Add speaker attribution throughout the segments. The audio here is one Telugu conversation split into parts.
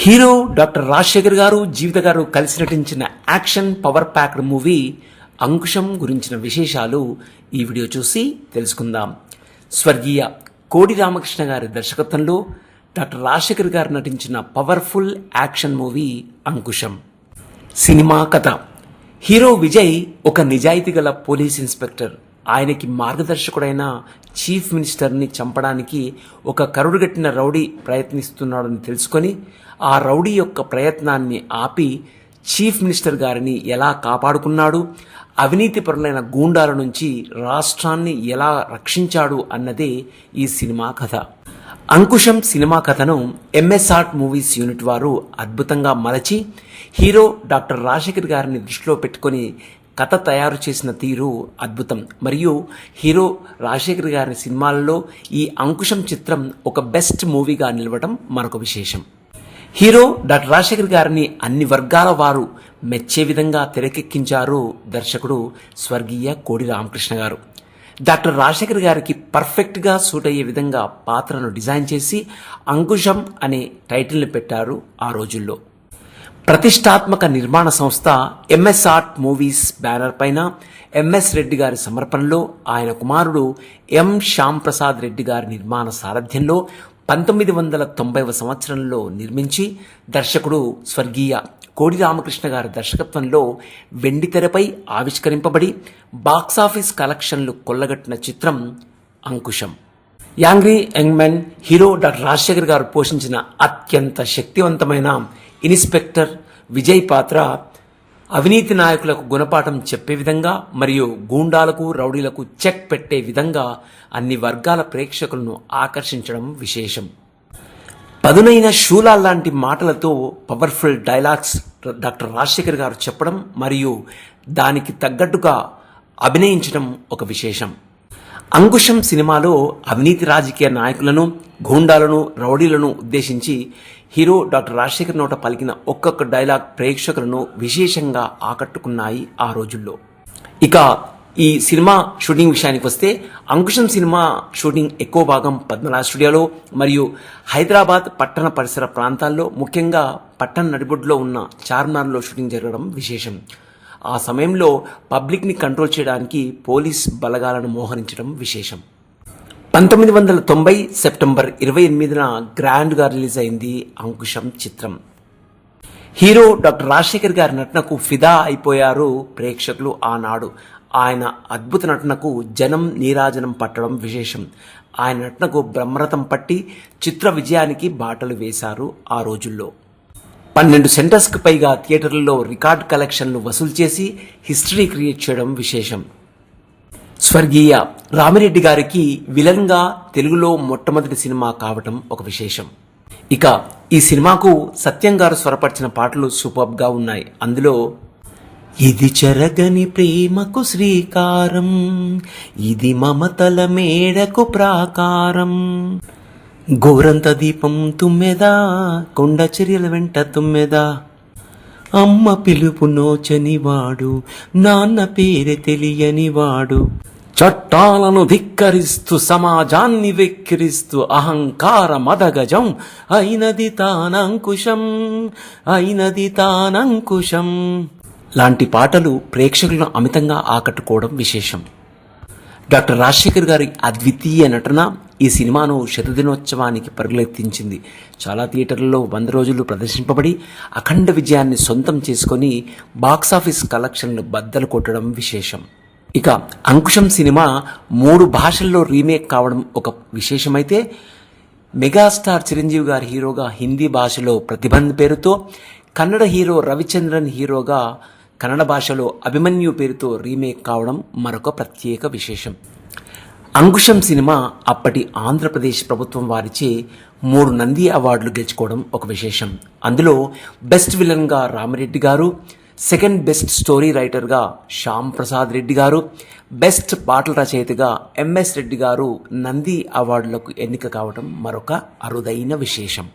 Speaker 1: హీరో డాక్టర్ రాజశేఖర్ గారు, జీవిత గారు కలిసి నటించిన action power packed movie Ankusam గురించిన విశేషాలు ఈ వీడియో చూసి తెలుసుకుందాం. స్వర్గీయ కోడి రామకృష్ణ గారి దర్శకత్వంలో డాక్టర్ రాజశేఖర్ గారు నటించిన powerful action movie Ankusam. Cinema కథ: హీరో విజయ్ ఒక నిజాయితీ గల పోలీస్ ఇన్స్పెక్టర్. ఆయనకి మార్గదర్శకుడైన చీఫ్ మినిస్టర్ని చంపడానికి ఒక కరుడుగట్టిన రౌడీ ప్రయత్నిస్తున్నాడని తెలుసుకొని ఆ రౌడీ యొక్క ప్రయత్నాన్ని ఆపి చీఫ్ మినిస్టర్ గారిని ఎలా కాపాడుకున్నాడు, అవినీతిపరులైన గూండాల నుంచి రాష్ట్రాన్ని ఎలా రక్షించాడు అన్నదే ఈ సినిమా కథ. అంకుశం సినిమా కథను ఎంఎస్ఆర్ట్ మూవీస్ యూనిట్ వారు అద్భుతంగా మలచి హీరో డాక్టర్ రాజశేఖర్ గారిని దృష్టిలో పెట్టుకొని కథ తయారు చేసిన తీరు అద్భుతం. మరియు హీరో రాజశేఖర్ గారి సినిమాలలో ఈ అంకుశం చిత్రం ఒక బెస్ట్ మూవీగా నిలవడం మరొక విశేషం. హీరో డాక్టర్ రాజశేఖర్ గారిని అన్ని వర్గాల వారు మెచ్చే విధంగా తెరకెక్కించారు దర్శకుడు స్వర్గీయ కోడి రామకృష్ణ గారు. డాక్టర్ రాజశేఖర్ గారికి పర్ఫెక్ట్గా సూట్ అయ్యే విధంగా పాత్రను డిజైన్ చేసి అంకుశం అనే టైటిల్ని పెట్టారు ఆ రోజుల్లో. ప్రతిష్టాత్మక నిర్మాణ సంస్థ ఎంఎస్ఆర్ట్ మూవీస్ బ్యానర్ పైన ఎంఎస్ రెడ్డి గారి సమర్పణలో ఆయన కుమారుడు ఎం శ్యామ్ ప్రసాద్ రెడ్డి గారి నిర్మాణ సారథ్యంలో 1990వ సంవత్సరంలో నిర్మించి దర్శకుడు స్వర్గీయ కోడి రామకృష్ణ గారి దర్శకత్వంలో వెండితెరపై ఆవిష్కరింపబడి బాక్సాఫీస్ కలెక్షన్లు కొల్లగట్టిన చిత్రం Ankusam. Angry young men hero doctor Rajasekhar గారు పోషించిన అత్యంత శక్తివంతమైన ఇన్స్పెక్టర్ విజయ్ పాత్ర అవినీతి నాయకులకు గుణపాఠం చెప్పే విధంగా మరియు గూండాలకు రౌడీలకు చెక్ పెట్టే విధంగా అన్ని వర్గాల ప్రేక్షకులను ఆకర్షించడం విశేషం. పదునైన శూలాల్ లాంటి మాటలతో పవర్ఫుల్ డైలాగ్స్ డాక్టర్ రాజశేఖర్ గారు చెప్పడం మరియు దానికి తగ్గట్టుగా అభినయించడం ఒక విశేషం. అంకుశం సినిమాలో అవినీతి రాజకీయ నాయకులను, గూండాలను, రౌడీలను ఉద్దేశించి హీరో డాక్టర్ రాజశేఖర్ నోట పలికిన ఒక్కొక్క డైలాగ్ ప్రేక్షకులను విశేషంగా ఆకట్టుకున్నాయి ఆ రోజుల్లో. ఇక ఈ సినిమా షూటింగ్ విషయానికి వస్తే అంకుశం సినిమా షూటింగ్ ఎక్కువ భాగం పద్మనాభ స్టూడియోలో మరియు హైదరాబాద్ పట్టణ పరిసర ప్రాంతాల్లో, ముఖ్యంగా పట్టణ నడిబొడ్డులో ఉన్న చార్మినార్లో షూటింగ్ జరగడం విశేషం. ఆ సమయంలో పబ్లిక్ని కంట్రోల్ చేయడానికి పోలీస్ బలగాలను మోహరించడం విశేషం. 1990 సెప్టెంబర్ 28న గ్రాండ్గా రిలీజ్ అయింది అంకుశం చిత్రం. హీరో డాక్టర్ రాజశేఖర్ గారి నటనకు ఫిదా అయిపోయారు ప్రేక్షకులు ఆనాడు. ఆయన అద్భుత నటనకు జనం నీరాజనం పట్టడం విశేషం. ఆయన నటనకు బ్రహ్మరథం పట్టి చిత్ర విజయానికి బాటలు వేశారు ఆ రోజుల్లో. 12 సెంటర్స్కి పైగా థియేటర్లలో రికార్డ్ కలెక్షన్లు వసూలు చేసి హిస్టరీ క్రియేట్ చేయడం విశేషం. స్వర్గీయ రామిరెడ్డి గారికి విలన్గా తెలుగులో మొట్టమొదటి సినిమా కావటం ఒక విశేషం. ఇక ఈ సినిమాకు సత్యం గారు స్వరపరిచిన పాటలు సూపర్గా ఉన్నాయి. అందులో ఇది చెరగని ప్రేమకు శ్రీకారం, ఇది మమతల మేడకు ప్రాకారం, గోరంత దీపం తుమ్మెదా, కొండ చర్యల వెంట తుమ్మెదా, అమ్మ పిలుపు నోచనివాడు, నాన్న పేరు తెలియనివాడు, చట్టాలను ధిక్కరిస్తూ సమాజాన్ని వెక్కిరిస్తూ అహంకార మదగజం అయినది తానంకుశం, అయినది తానంకుశం లాంటి పాటలు ప్రేక్షకులను అమితంగా ఆకట్టుకోవడం విశేషం. డాక్టర్ రాజశేఖర్ గారి అద్వితీయ నటన ఈ సినిమాను శతదినోత్సవానికి పరుగులెత్తించింది. చాలా థియేటర్లలో 100 రోజులు ప్రదర్శింపబడి అఖండ విజయాన్ని సొంతం చేసుకొని బాక్సాఫీస్ కలెక్షన్లు బద్దలు కొట్టడం విశేషం. ఇక అంకుశం సినిమా 3 భాషల్లో రీమేక్ కావడం ఒక విశేషమైతే, మెగాస్టార్ చిరంజీవి గారి హీరోగా హిందీ భాషలో ప్రతిబంధ్ పేరుతో, కన్నడ హీరో రవిచంద్రన్ హీరోగా కన్నడ భాషలో అభిమన్యు పేరుతో రీమేక్ కావడం మరొక ప్రత్యేక విశేషం. అంకుశం సినిమా అప్పటి ఆంధ్రప్రదేశ్ ప్రభుత్వం వారిచే 3 నంది అవార్డులు గెలుచుకోవడం ఒక విశేషం. అందులో బెస్ట్ విలన్గా రామిరెడ్డి గారు, సెకండ్ బెస్ట్ స్టోరీ రైటర్గా శ్యామ్ ప్రసాద్ రెడ్డి గారు, బెస్ట్ పాటల రచయితగా ఎంఎస్ రెడ్డి గారు నంది అవార్డులకు ఎన్నిక కావడం మరొక అరుదైన విశేషం.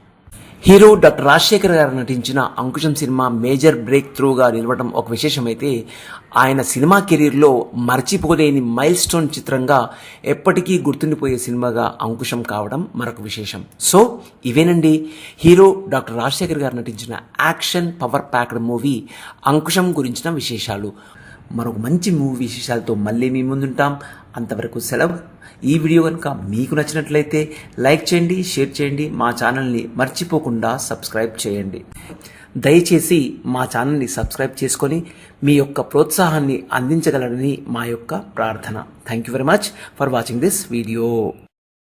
Speaker 1: హీరో డాక్టర్ రాజశేఖర్ గారు నటించిన అంకుశం సినిమా మేజర్ బ్రేక్ త్రూగా నిలవడం ఒక విశేషమైతే ఆయన సినిమా కెరీర్లో మర్చిపోలేని మైల్ స్టోన్ చిత్రంగా ఎప్పటికీ గుర్తుండిపోయే సినిమాగా అంకుశం కావడం మరొక విశేషం. సో ఇవేనండి హీరో డాక్టర్ రాజశేఖర్ గారు నటించిన action power packed movie Ankusam గురించిన విశేషాలు. మరొక మంచి మూవీ విశేషాలతో మళ్ళీ మీ ముందుంటాం. అంతవరకు సెలవు. ఈ వీడియో కనుక మీకు నచ్చినట్లయితే లైక్ చేయండి, షేర్ చేయండి, మా ఛానల్ని మర్చిపోకుండా సబ్స్క్రైబ్ చేయండి. దయచేసి మా ఛానల్ని సబ్స్క్రైబ్ చేసుకొని మీ యొక్క ప్రోత్సాహాన్ని అందించగలరని మా యొక్క ప్రార్థన. Thank you very much for watching this video.